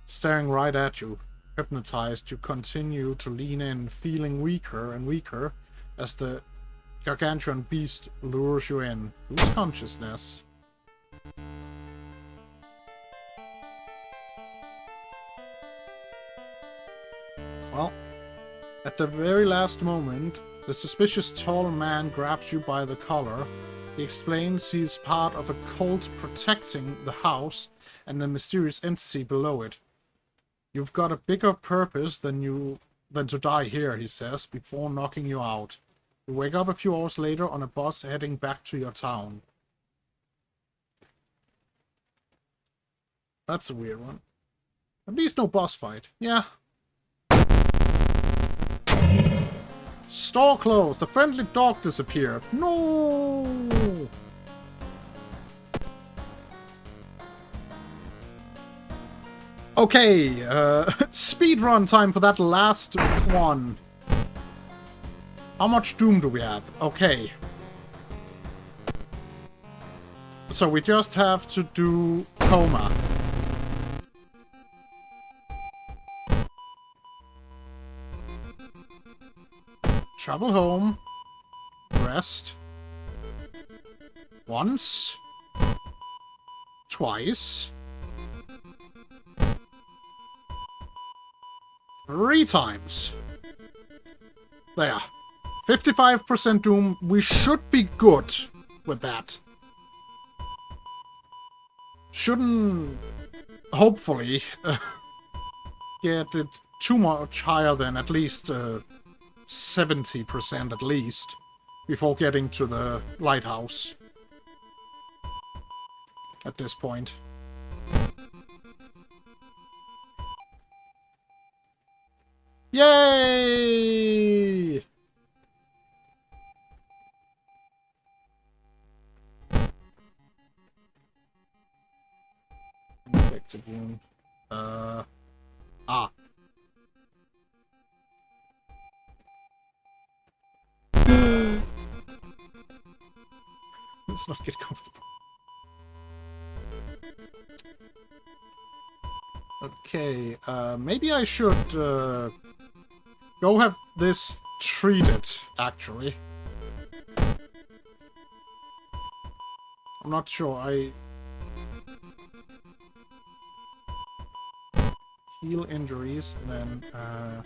Speaker 1: staring right at you. Hypnotized, you continue to lean in, feeling weaker and weaker as the gargantuan beast lures you in. Lose consciousness. Well, at the very last moment, the suspicious tall man grabs you by the collar. He explains he's part of a cult protecting the house and the mysterious entity below it. You've got a bigger purpose than to die here, he says, before knocking you out. You wake up a few hours later on a bus heading back to your town. That's a weird one. At least no boss fight. Yeah. Store closed. The friendly dog disappeared. No! Okay, speedrun time for that last one. How much doom do we have? Okay. So we just have to do coma. Travel home. Rest. Once. Twice. 3 times. There. 55% doom. We should be good with that. Shouldn't, hopefully, get it too much higher than at least 70% at least before getting to the lighthouse at this point. Yay! Infected wound. Let's not get comfortable. Okay, maybe I should go have this treated, actually. I'm not sure. I heal injuries, and then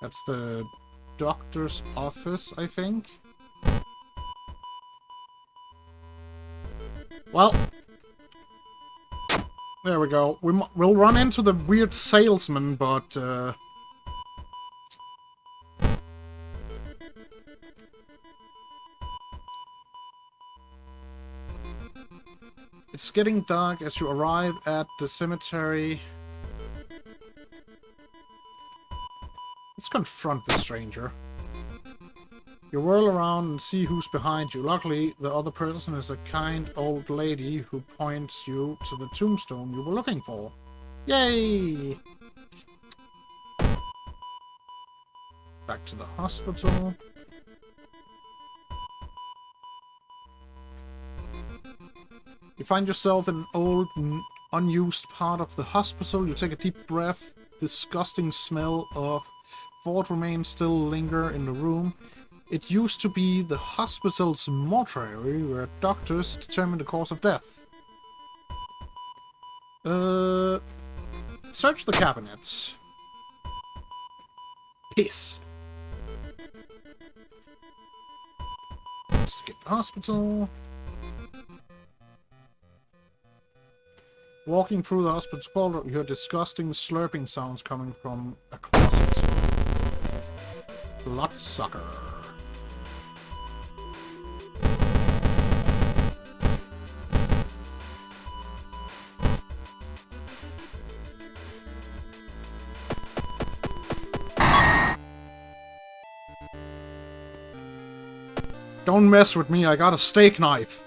Speaker 1: that's the doctor's office, I think. Well, there we go. We'll run into the weird salesman, but it's getting dark as you arrive at the cemetery. Let's confront the stranger. You whirl around and see who's behind you. Luckily, the other person is a kind old lady who points you to the tombstone you were looking for. Yay! Back to the hospital. You find yourself in an old, unused part of the hospital. You take a deep breath. Disgusting smell of fort remains still linger in the room. It used to be the hospital's mortuary, where doctors determine the cause of death. Search the cabinets. Piss. Investigate the hospital. Walking through the hospital's corridor, you hear disgusting slurping sounds coming from a closet. Bloodsucker. Don't mess with me, I got a steak knife.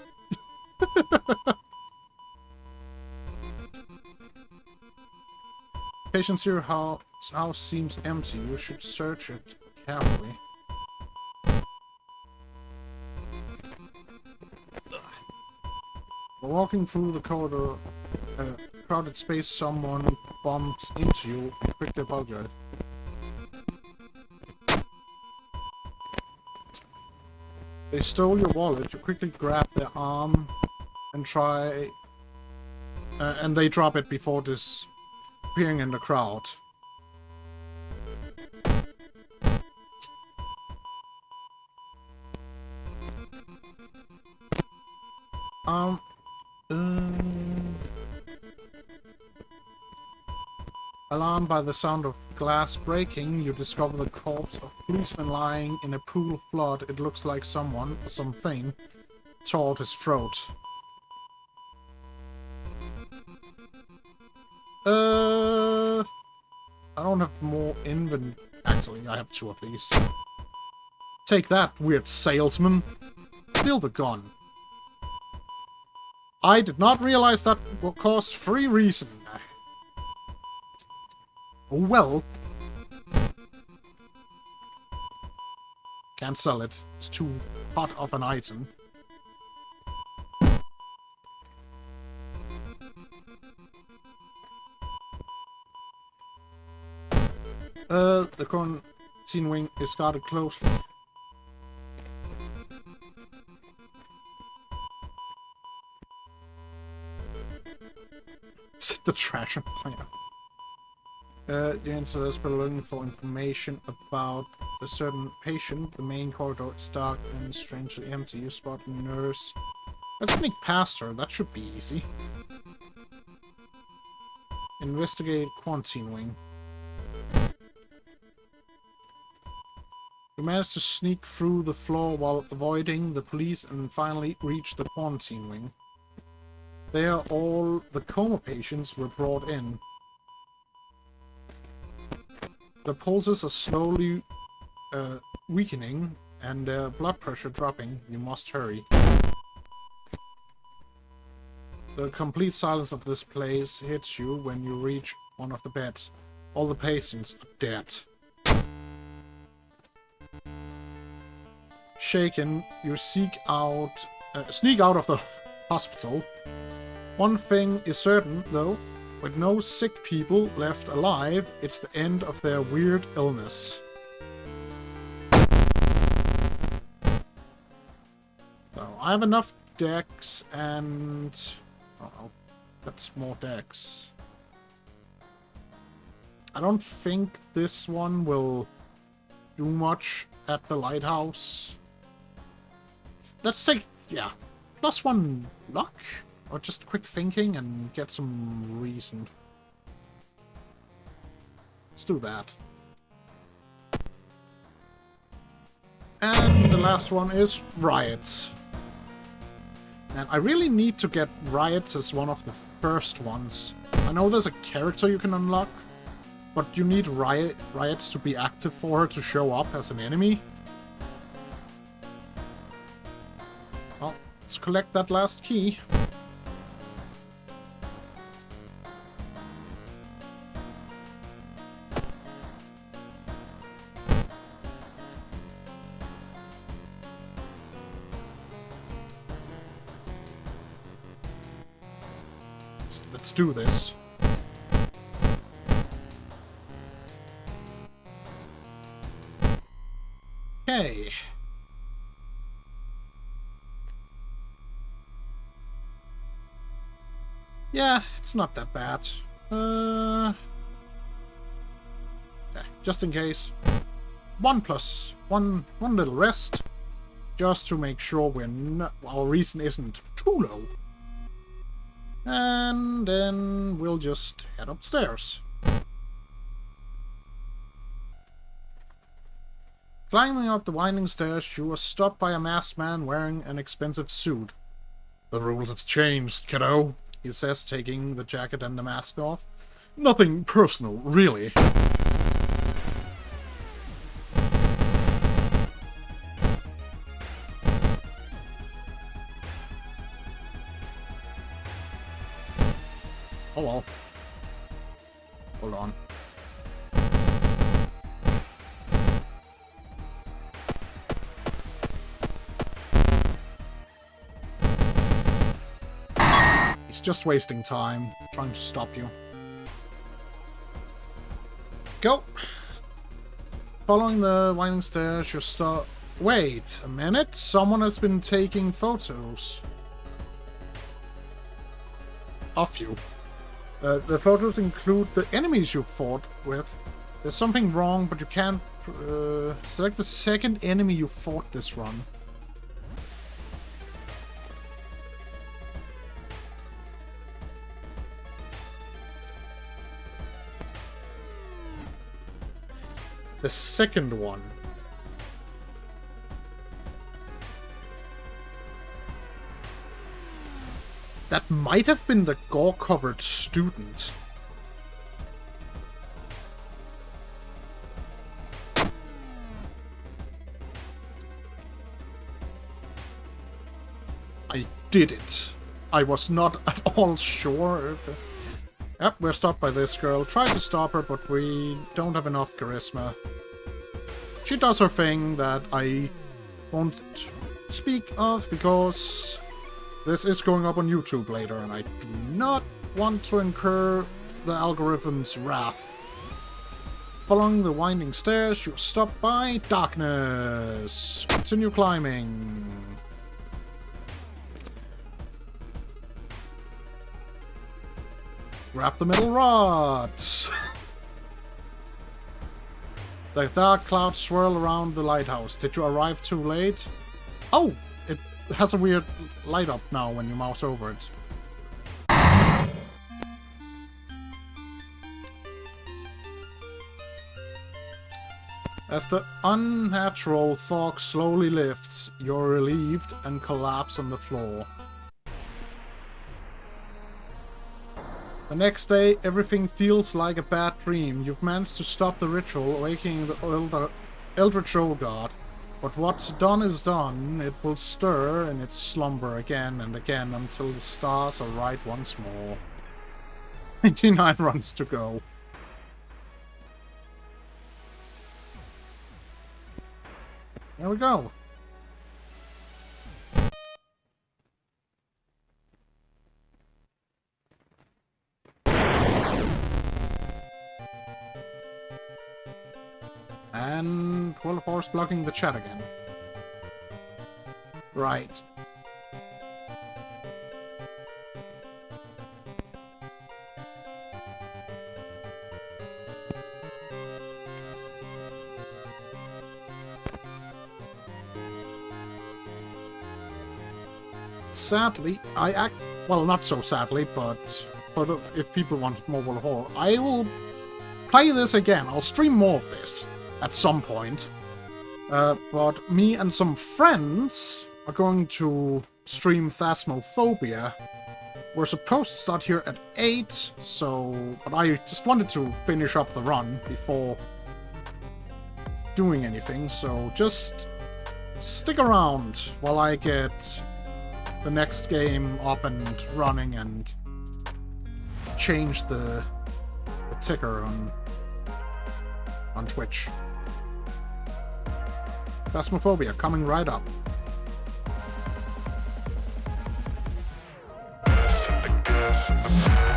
Speaker 1: Patient's here house seems empty. You should search it carefully. While walking through the corridor, crowded space, someone bumps into you and quickly apologize. They stole your wallet. You quickly grab their arm and try... and they drop it before disappearing in the crowd. Alarmed by the sound of glass breaking, you discover the corpse of a policeman lying in a pool of blood. It looks like someone, or something, tore his throat. I don't have more inventory. Actually, I have 2 of these. Take that, weird salesman. Steal the gun. I did not realize that would cost free reason. Oh well. Can't sell it. It's too hot of an item. The quarantine wing is guarded closely. Set the trash on fire. The answer is looking for information about a certain patient. The main corridor is dark and strangely empty. You spot a nurse. Let's sneak past her. That should be easy. Investigate quarantine wing. You manage to sneak through the floor while avoiding the police and finally reach the quarantine wing. There, all the coma patients were brought in. The pulses are slowly weakening and their blood pressure dropping. You must hurry. The complete silence of this place hits you when you reach one of the beds. All the patients are dead. Shaken, you sneak out of the hospital. One thing is certain, though. With no sick people left alive, it's the end of their weird illness. So I have enough decks and... Oh, that's more decks. I don't think this one will do much at the lighthouse. Let's take, yeah, +1 luck. Or just quick thinking and get some reason. Let's do that. And the last one is riots. And I really need to get riots as one of the first ones. I know there's a character you can unlock, but you need riots to be active for her to show up as an enemy. Well, let's collect that last key. Let's do this. Okay. Yeah, it's not that bad. Yeah, just in case. One little rest. Just to make sure we're not, our reason isn't too low. And then we'll just head upstairs. Climbing up the winding stairs, you were stopped by a masked man wearing an expensive suit. The rules have changed, kiddo, he says, taking the jacket and the mask off. Nothing personal, really. Oh well. Hold on. He's just wasting time, trying to stop you. Go! Following the winding stairs, you stop. Wait a minute, someone has been taking photos of you. The photos include the enemies you fought with. There's something wrong, but you can't select the second enemy you fought this run. The second one. That might have been the gore-covered student. I did it. I was not at all sure if... Yep, we're stopped by this girl. Tried to stop her, but we don't have enough charisma. She does her thing that I won't speak of because this is going up on YouTube later, and I do not want to incur the algorithm's wrath. Following the winding stairs, you're stopped by darkness. Continue climbing. Grab the middle rods. The dark clouds swirl around the lighthouse. Did you arrive too late? Oh! It has a weird light up now when you mouse over it. As the unnatural fog slowly lifts, you're relieved and collapse on the floor. The next day, everything feels like a bad dream. You've managed to stop the ritual, awakening the Eldritch Old God. But what's done is done. It will stir in its slumber again and again until the stars are right once more. 99 runs to go. There we go. And World of Horse blocking the chat again. Right. Sadly, well, not so sadly, but if people want more World of Horror, I will play this again. I'll stream more of this at some point. But me and some friends are going to stream Phasmophobia. We're supposed to start here at 8, but I just wanted to finish up the run before doing anything, so just stick around while I get the next game up and running and change the ticker on Twitch. Phasmophobia coming right up.
Speaker 3: The gas.